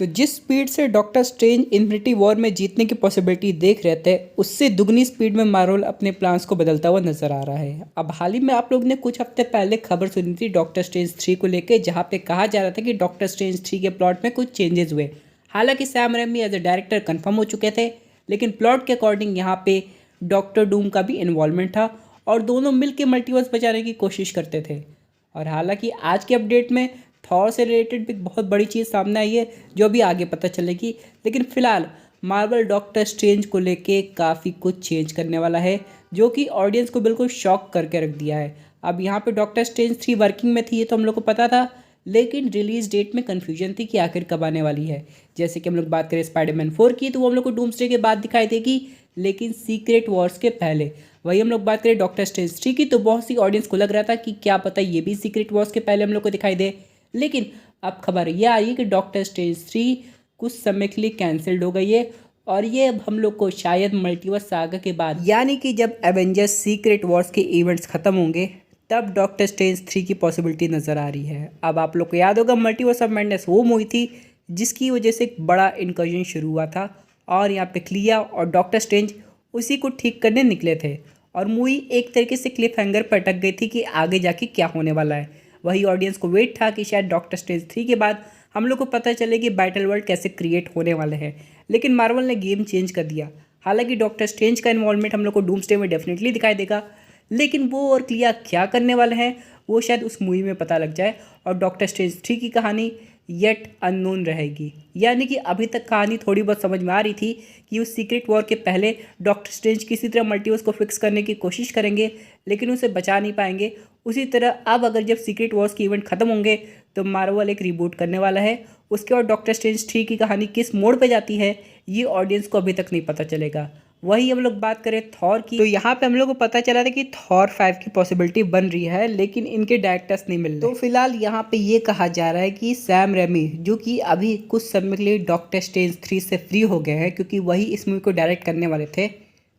तो जिस स्पीड से डॉक्टर स्ट्रेंज इन्फिनिटी वॉर में जीतने की पॉसिबिलिटी देख रहे थे, उससे दुगनी स्पीड में मार्वल अपने प्लान्स को बदलता हुआ नजर आ रहा है। अब हाल ही में आप लोग ने कुछ हफ्ते पहले खबर सुनी थी डॉक्टर स्ट्रेंज 3 को लेकर, जहां पे कहा जा रहा था कि डॉक्टर स्ट्रेंज 3 के प्लॉट में कुछ चेंजेस हुए। हालांकि Sam Raimi as a director confirm हो चुके थे, लेकिन प्लॉट के अकॉर्डिंग यहाँ पे डॉक्टर डूम का भी इन्वॉल्वमेंट था और दोनों मिलकर मल्टीवर्स बचाने की कोशिश करते थे। और हालांकि आज के अपडेट में थॉर से रिलेटेड भी बहुत बड़ी चीज़ सामने आई है, जो भी आगे पता चलेगी। लेकिन फिलहाल मार्वल डॉक्टर स्ट्रेंज को लेके काफ़ी कुछ चेंज करने वाला है, जो कि ऑडियंस को बिल्कुल शॉक करके रख दिया है। अब यहाँ पे डॉक्टर स्ट्रेंज 3 वर्किंग में थी, ये तो हम लोग को पता था, लेकिन रिलीज डेट में कन्फ्यूजन थी कि आखिर कब आने वाली है। जैसे कि हम लोग बात करें स्पाइडरमैन 4 की, तो वो हम लोग को डूम्सडे के बाद दिखाई देगी, लेकिन सीक्रेट वॉर्स के पहले। वही हम लोग बात करें डॉक्टर स्ट्रेंज 3 की, तो बहुत सी ऑडियंस को लग रहा था कि क्या पता ये भी सीक्रेट वॉर्स के पहले हम लोग को दिखाई दे। लेकिन अब खबर यह आई है कि डॉक्टर स्ट्रेंज 3 कुछ समय के लिए कैंसिल्ड हो गई है, और ये अब हम लोग को शायद मल्टीवर्स सागा के बाद, यानी कि जब एवेंजर्स सीक्रेट वॉर्स के इवेंट्स खत्म होंगे, तब डॉक्टर स्ट्रेंज 3 की पॉसिबिलिटी नज़र आ रही है। अब आप लोग को याद होगा मल्टीवर्स ऑफ मैडनेस वो मूवी थी जिसकी वजह से एक बड़ा इनकर्जन शुरू हुआ था, और यहाँ पे क्लिया और डॉक्टर स्ट्रेंज उसी को ठीक करने निकले थे, और मूवी एक तरीके से क्लिफ हैंगर पर अटक गई थी कि आगे जाके क्या होने वाला है। वही ऑडियंस को वेट था कि शायद डॉक्टर स्ट्रेंज 3 के बाद हम लोग को पता चले कि बैटल वर्ल्ड कैसे क्रिएट होने वाले हैं, लेकिन मार्वल ने गेम चेंज कर दिया। हालांकि डॉक्टर स्ट्रेंज का इन्वॉल्वमेंट हम लोग को डूम्सडे में डेफिनेटली दिखाई देगा, लेकिन वो और क्लिया क्या करने वाले हैं वो शायद उस मूवी में पता लग जाए, और डॉक्टर स्ट्रेंज 3 की कहानी येट अननोन रहेगी। यानी कि अभी तक कहानी थोड़ी बहुत समझ में आ रही थी कि उस सीक्रेट वॉर के पहले डॉक्टर स्ट्रेंज किसी तरह मल्टीवर्स को फिक्स करने की कोशिश करेंगे, लेकिन उसे बचा नहीं पाएंगे। उसी तरह अब अगर जब सीक्रेट वॉर्स के इवेंट खत्म होंगे, तो मार्वल एक रिबूट करने वाला है। उसके बाद डॉक्टर स्ट्रेंज 3 की कहानी किस मोड़ पे जाती है, ये ऑडियंस को अभी तक नहीं पता चलेगा। वही हम लोग बात करें थॉर की, तो यहाँ पे हम लोग को पता चला था कि थॉर 5 की पॉसिबिलिटी बन रही है, लेकिन इनके डायरेक्टर्स नहीं मिल रहे। तो फिलहाल यहाँ पे ये कहा जा रहा है कि सैम रेमी, जो कि अभी कुछ समय के लिए डॉक्टर स्ट्रेंज 3 से फ्री हो गए हैं क्योंकि वही इस मूवी को डायरेक्ट करने वाले थे,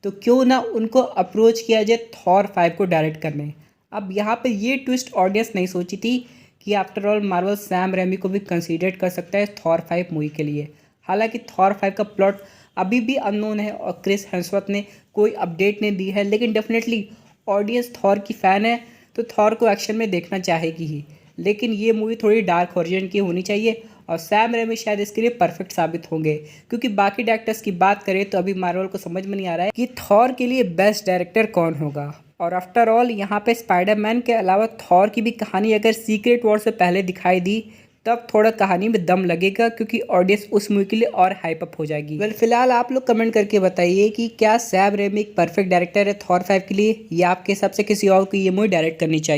तो क्यों ना उनको अप्रोच किया जाए थॉर 5 को डायरेक्ट करने। अब यहाँ पे ये ट्विस्ट ऑडियंस नहीं सोची थी कि after all Marvel Sam Raimi को भी कंसीडर कर सकता है थॉर 5 मूवी के लिए। हालांकि थॉर 5 का प्लॉट अभी भी अननोन है और क्रिस हेम्सवर्थ ने कोई अपडेट नहीं दी है, लेकिन डेफिनेटली ऑडियंस थॉर की फ़ैन है तो थॉर को एक्शन में देखना चाहेगी ही। लेकिन ये मूवी थोड़ी डार्क ओरिजिन की होनी चाहिए, और सैम रेमी शायद इसके लिए परफेक्ट साबित होंगे, क्योंकि बाकी डायरेक्टर्स की बात करें तो अभी मार्वल को समझ में नहीं आ रहा है कि थॉर के लिए बेस्ट डायरेक्टर कौन होगा। और आफ्टर ऑल यहाँ पे स्पाइडरमैन के अलावा थॉर की भी कहानी अगर सीक्रेट वॉर से पहले दिखाई दी, तब थोड़ा कहानी में दम लगेगा, क्योंकि ऑडियंस उस मूवी के लिए और हाइप अप हो जाएगी। वेल फिलहाल आप लोग कमेंट करके बताइए कि क्या सैम रेमी एक परफेक्ट डायरेक्टर है थॉर 5 के लिए, या आपके हिसाब से किसी और को ये मूवी डायरेक्ट करनी चाहिए।